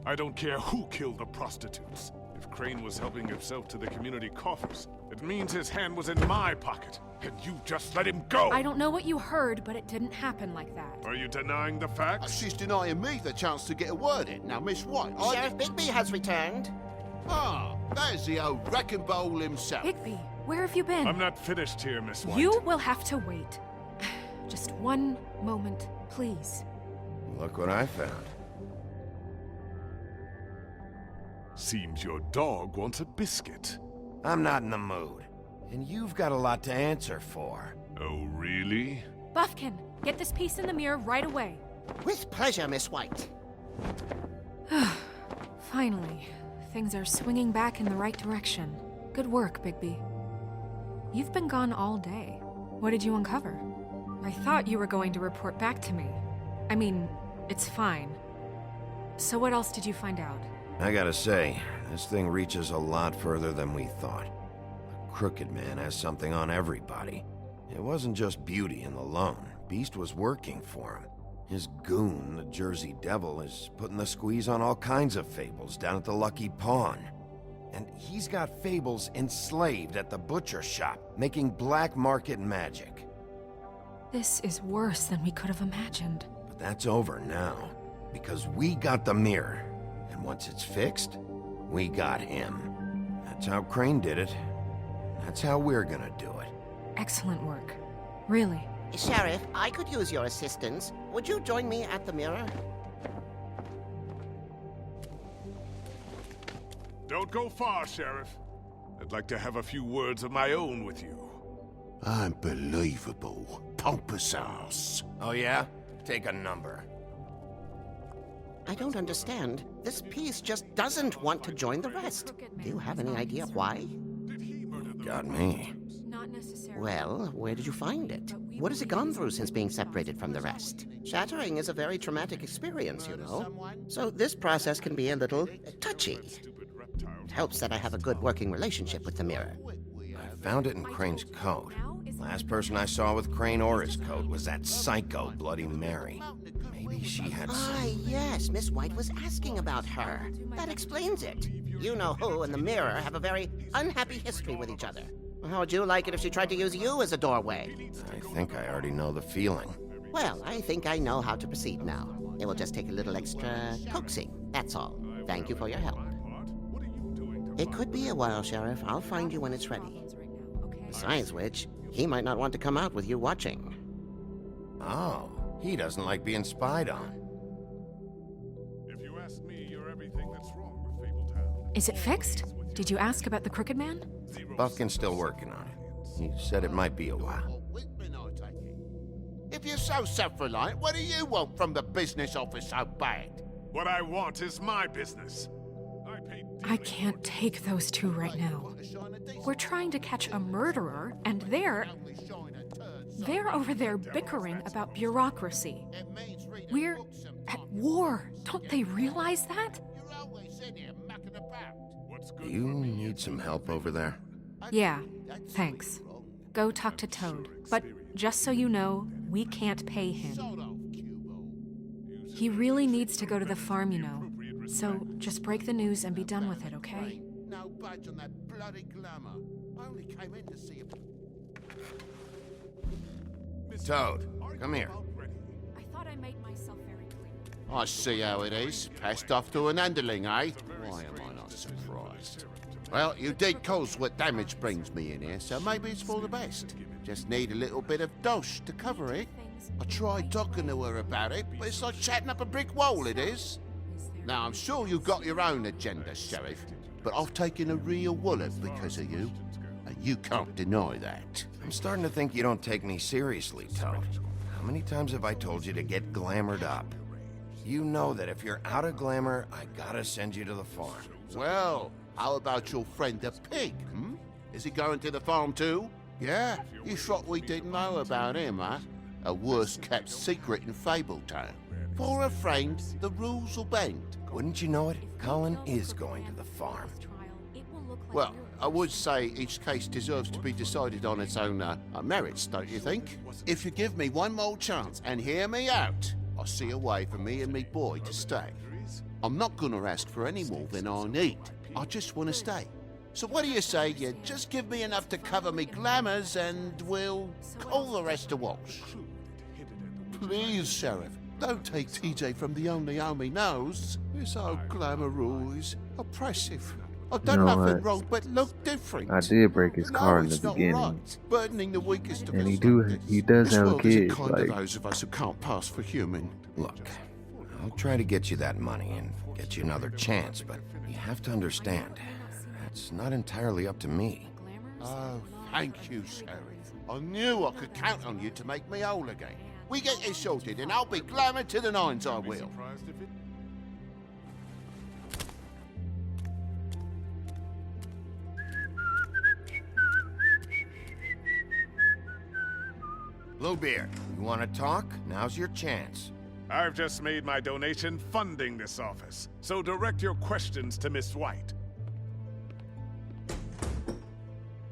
I don't care who killed the prostitutes. If Crane was helping himself to the community coffers, it means his hand was in my pocket, and you just let him go! I don't know what you heard, but it didn't happen like that. Are you denying the facts? She's denying me the chance to get a word in. Now, Miss White, Sheriff Bigby has returned. Ah, there's the old wrecking bowl himself. Bigby, where have you been? I'm not finished here, Miss White. You will have to wait. Just one moment, please. Look what I found. Seems your dog wants a biscuit. I'm not in the mood. And you've got a lot to answer for. Oh, really? Buffkin, get this piece in the mirror right away. With pleasure, Miss White. Finally, things are swinging back in the right direction. Good work, Bigby. You've been gone all day. What did you uncover? I thought you were going to report back to me. I mean, it's fine. So what else did you find out? I gotta say, this thing reaches a lot further than we thought. The Crooked Man has something on everybody. It wasn't just Beauty and the Lone. Beast was working for him. His goon, the Jersey Devil, is putting the squeeze on all kinds of fables down at the Lucky Pawn. And he's got fables enslaved at the butcher shop, making black market magic. This is worse than we could have imagined. But that's over now, because we got the mirror. And once it's fixed, we got him. That's how Crane did it. That's how we're gonna do it. Excellent work. Really. Sheriff, I could use your assistance. Would you join me at the mirror? Don't go far, Sheriff. I'd like to have a few words of my own with you. Unbelievable. Pompous ass. Oh yeah? Take a number. I don't understand. This piece just doesn't want to join the rest. Do you have any idea why? Got me. Not necessarily. Well, where did you find it? What has it gone through since being separated from the rest? Shattering is a very traumatic experience, you know. So this process can be a little touchy. It helps that I have a good working relationship with the mirror. I found it in Crane's coat. Last person I saw with Crane or his coat was that psycho Bloody Mary. Maybe she had Ah, yes, Miss White was asking about her. That explains it. You know who and the mirror have a very unhappy history with each other. How would you like it if she tried to use you as a doorway? I think I already know the feeling. Well, I think I know how to proceed now. It will just take a little extra coaxing, that's all. Thank you for your help. It could be a while, Sheriff. I'll find you when it's ready. Besides which, he might not want to come out with you watching. Oh, he doesn't like being spied on. If you ask me, you're everything that's wrong with Fabletown. Is it fixed? Did you ask about the Crooked Man? Buffkin's still working on it. He said it might be a while. If you're so self-reliant, what do you want from the business office so bad? What I want is my business. I can't take those two right now. We're trying to catch a murderer, and they're over there bickering about bureaucracy. We're at war. Don't they realize that? Do you need some help over there? Yeah, thanks. Go talk to Toad. But just so you know, we can't pay him. He really needs to go to the farm, you know. So just break the news and be done with it, okay? No budge on that bloody glamour. I only came in to see him. Toad, come here. I thought I made myself very clear. I see how it is. Passed off to an underling, eh? Why am I not surprised? Well, you did cause what damage brings me in here, so maybe it's for the best. Just need a little bit of dosh to cover it. I tried talking to her about it, but it's like chatting up a brick wall, it is. Now, I'm sure you've got your own agenda, Sheriff, but I've taken a real wallet because of you, and you can't deny that. I'm starting to think you don't take me seriously, Toad. How many times have I told you to get glamored up? You know that if you're out of glamour, I gotta send you to the farm. Well, how about your friend the pig, hmm? Is he going to the farm too? Yeah? You thought we didn't know about him, huh? A worst-kept secret in Fabletown. For a friend, the rules will bend. Wouldn't you know it? Colin is going to the farm. Well, I would say each case deserves to be decided on its own merits, don't you think? If you give me one more chance and hear me out, I'll see a way for me and me boy to stay. I'm not gonna ask for any more than I need. I just want to stay. So what do you say you just give me enough to cover me glamours and we'll call the rest a wash? Please, Sheriff, don't take TJ from the only home he knows. This old glamour rule is oppressive. I've done You know nothing what? wrong but look different. I did break his car in the It's not beginning, right, burdening the weakest of and us he like does this have world isn't kids. kind to Like, those of us who can't pass for human. Look, I'll try to get you that money and get you another chance, but you have to understand, that's not entirely up to me. Oh, thank you, Sheriff. I knew I could count on you to make me whole again. We get this sorted, and I'll be glamour to the nines, I will. Bluebeard, you want to talk? Now's your chance. I've just made my donation funding this office, so direct your questions to Miss White.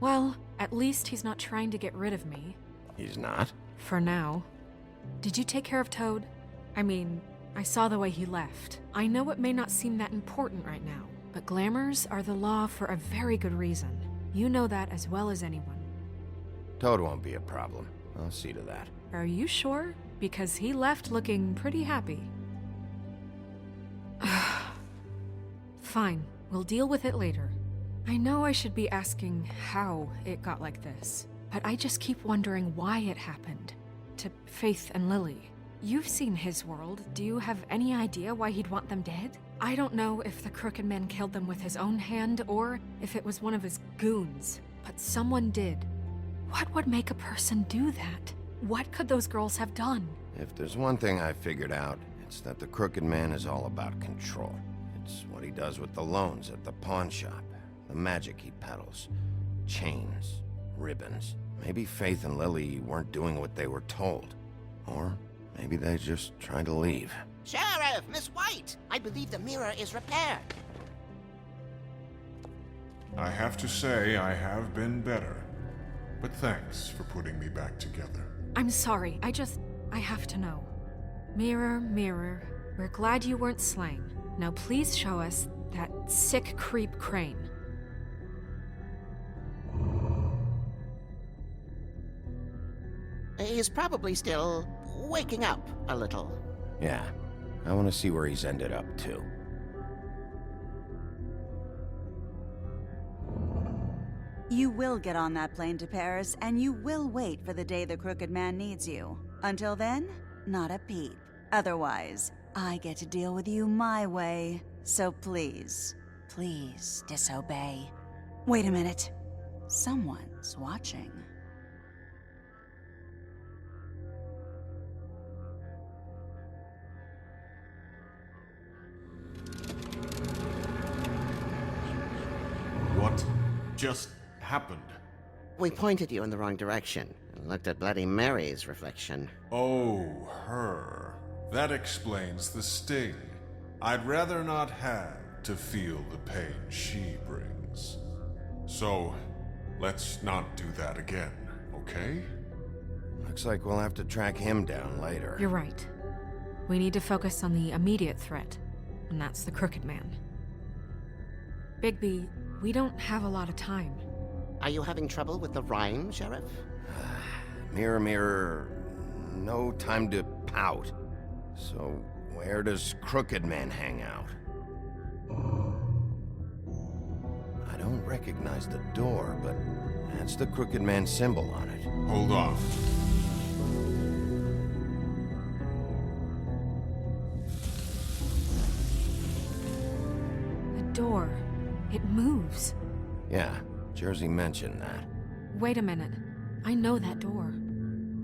Well, at least he's not trying to get rid of me. He's not? For now. Did you take care of Toad? I mean, I saw the way he left. I know it may not seem that important right now, but glamours are the law for a very good reason. You know that as well as anyone. Toad won't be a problem. I'll see to that. Are you sure? Because he left looking pretty happy. Fine, we'll deal with it later. I know I should be asking how it got like this, but I just keep wondering why it happened. To Faith and Lily. You've seen his world. Do you have any idea why he'd want them dead? I don't know if the Crooked Man killed them with his own hand or if it was one of his goons, but someone did. What would make a person do that? What could those girls have done? If there's one thing I figured out, it's that the Crooked Man is all about control. It's what he does with the loans at the pawn shop, the magic he peddles, chains, ribbons. Maybe Faith and Lily weren't doing what they were told. Or maybe they just tried to leave. Sheriff, Miss White, I believe the mirror is repaired. I have to say I have been better. But thanks for putting me back together. I'm sorry, I have to know. Mirror, mirror, we're glad you weren't slain. Now please show us that sick creep Crane. He's probably still waking up a little. Yeah, I want to see where he's ended up, too. You will get on that plane to Paris, and you will wait for the day the Crooked Man needs you. Until then, not a peep. Otherwise, I get to deal with you my way. So please, please disobey. Wait a minute. Someone's watching. What just happened? We pointed you in the wrong direction and looked at Bloody Mary's reflection. Oh, her. That explains the sting. I'd rather not have to feel the pain she brings. So, let's not do that again, okay? Looks like we'll have to track him down later. You're right. We need to focus on the immediate threat, and that's the Crooked Man. Bigby, we don't have a lot of time. Are you having trouble with the rhyme, Sheriff? Mirror, mirror, no time to pout. So, where does Crooked Man hang out? I don't recognize the door, but that's the Crooked Man symbol on it. Hold on. The door. It moves. Yeah, Jersey mentioned that. Wait a minute. I know that door.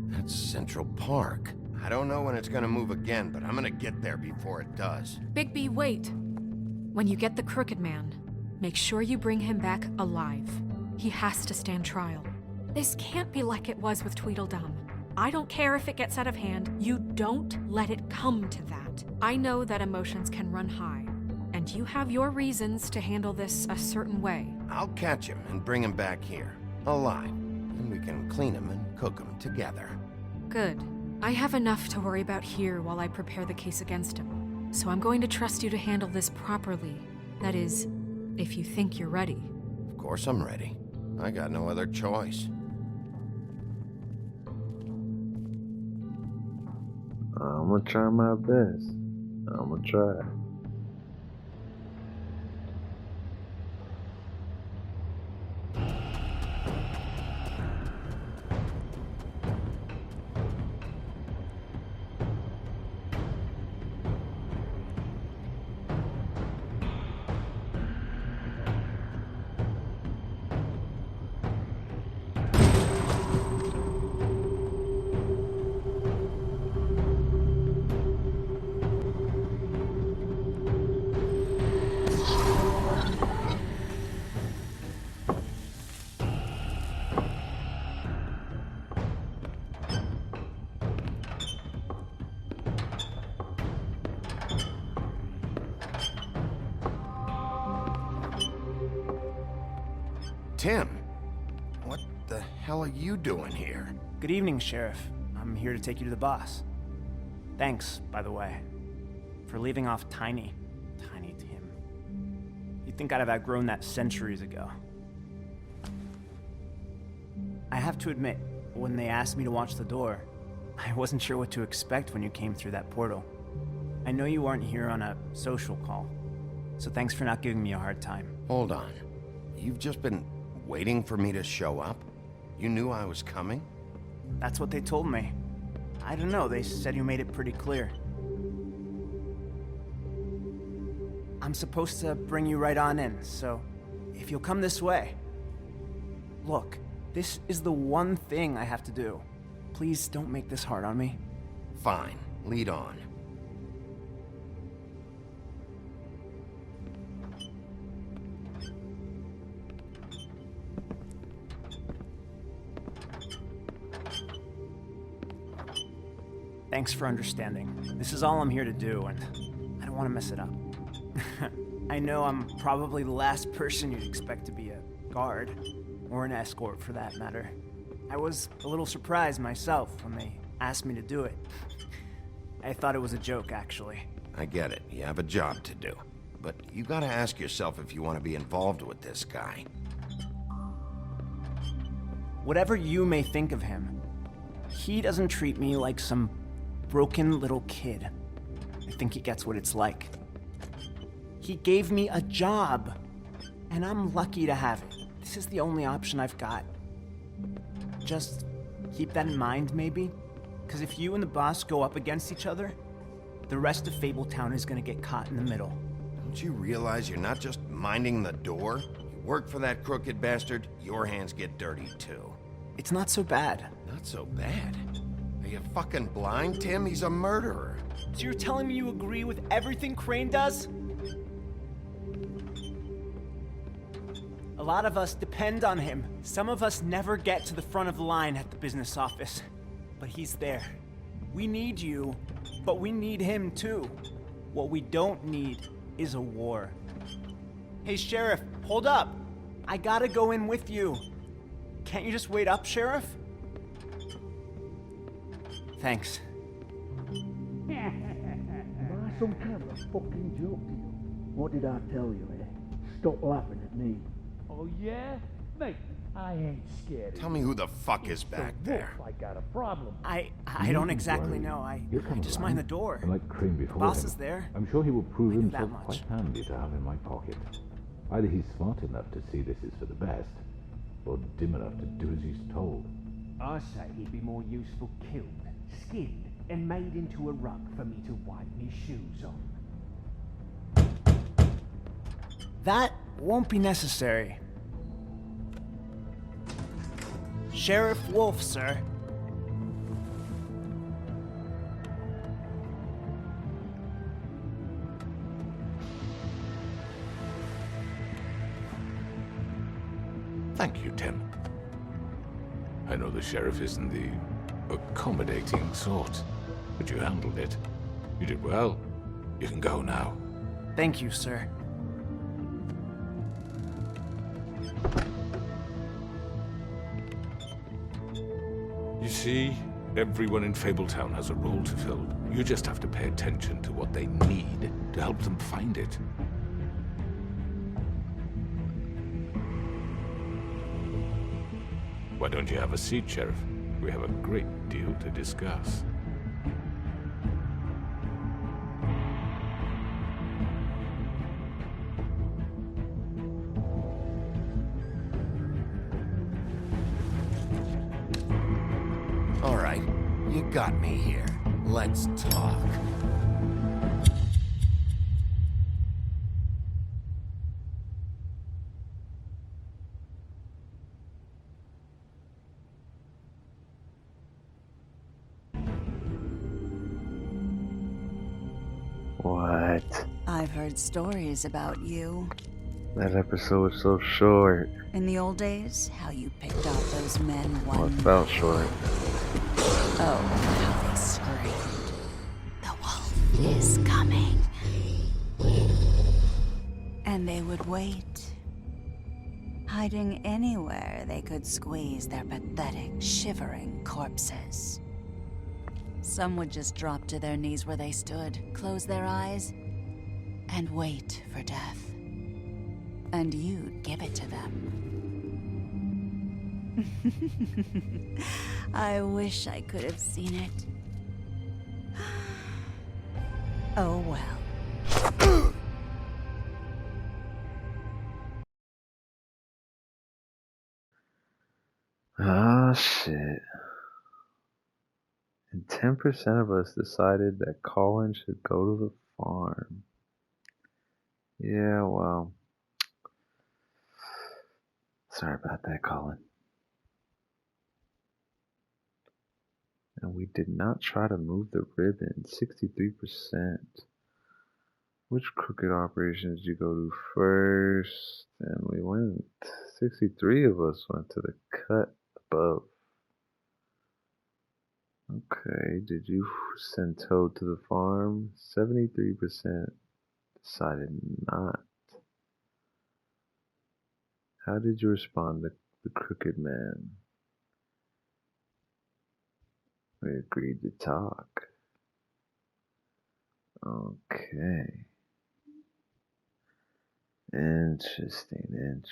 That's Central Park. I don't know when it's gonna move again, but I'm gonna get there before it does. Bigby, wait! When you get the Crooked Man, make sure you bring him back alive. He has to stand trial. This can't be like it was with Tweedledum. I don't care if it gets out of hand. You don't let it come to that. I know that emotions can run high, and you have your reasons to handle this a certain way. I'll catch him and bring him back here, alive. And we can clean him and cook him together. Good. I have enough to worry about here while I prepare the case against him. So I'm going to trust you to handle this properly. That is, if you think you're ready. Of course I'm ready. I got no other choice. I'm gonna try my best. I'm gonna try. Tim, what the hell are you doing here? Good evening, Sheriff. I'm here to take you to the boss. Thanks, by the way, for leaving off Tiny Tim. You'd think I'd have outgrown that centuries ago. I have to admit, when they asked me to watch the door, I wasn't sure what to expect when you came through that portal. I know you aren't here on a social call, so thanks for not giving me a hard time. Hold on. You've just been waiting for me to show up? You knew I was coming? That's what they told me. I don't know, they said you made it pretty clear. I'm supposed to bring you right on in, so if you'll come this way. Look, this is the one thing I have to do. Please don't make this hard on me. Fine, lead on. Thanks for understanding. This is all I'm here to do, and I don't want to mess it up. I know I'm probably the last person you'd expect to be a guard, or an escort for that matter. I was a little surprised myself when they asked me to do it. I thought it was a joke, actually. I get it. You have a job to do. But you gotta ask yourself if you want to be involved with this guy. Whatever you may think of him, he doesn't treat me like some broken little kid. I think he gets what it's like. He gave me a job, and I'm lucky to have it. This is the only option I've got. Just keep that in mind, maybe? Because if you and the boss go up against each other, the rest of Fabletown is gonna get caught in the middle. Don't you realize you're not just minding the door? You work for that crooked bastard, your hands get dirty too. It's not so bad. Not so bad. Are you fucking blind, Tim? He's a murderer. So you're telling me you agree with everything Crane does? A lot of us depend on him. Some of us never get to the front of the line at the business office. But he's there. We need you, but we need him too. What we don't need is a war. Hey, Sheriff, hold up. I gotta go in with you. Can't you just wait up, Sheriff? Thanks. Am I some kind of a fucking joke to you? What did I tell you, eh? Stop laughing at me. Oh, yeah? Mate, I ain't scared. Tell me who the fuck is back there. I got a problem. I don't exactly know. I just mind the door. And like Crane before Boss him, is there. I'm sure he will prove I knew himself that much. quite handy to have in my pocket. Either he's smart enough to see this is for the best, or dim enough to do as he's told. I say he'd be more useful killed, skinned, and made into a rug for me to wipe me shoes on. That won't be necessary. Sheriff Wolf, sir. Thank you, Tim. I know the sheriff isn't the accommodating sort, but you handled it. You did well. You can go now. Thank you, sir. You see, everyone in Fabletown has a role to fill. You just have to pay attention to what they need to help them find it. Why don't you have a seat, Sheriff? We have a great deal to discuss. All right, you got me here. Let's talk. What? I've heard stories about you. That episode was so short. In the old days, how you picked off those men one. Well, it felt short. Oh, how they screamed. The wolf is coming. And they would wait, hiding anywhere they could squeeze their pathetic, shivering corpses. Some would just drop to their knees where they stood, close their eyes, and wait for death. And you'd give it to them. I wish I could have seen it. Oh well. Ah, shit. And 10% of us decided that Colin should go to the farm. Yeah, well. Sorry about that, Colin. And we did not try to move the ribbon. 63%. Which crooked operations did you go to first? And we went. 63 of us went to the cut above. Okay, did you send Toad to the farm? 73% decided not. How did you respond to the crooked man? We agreed to talk. Okay. Interesting.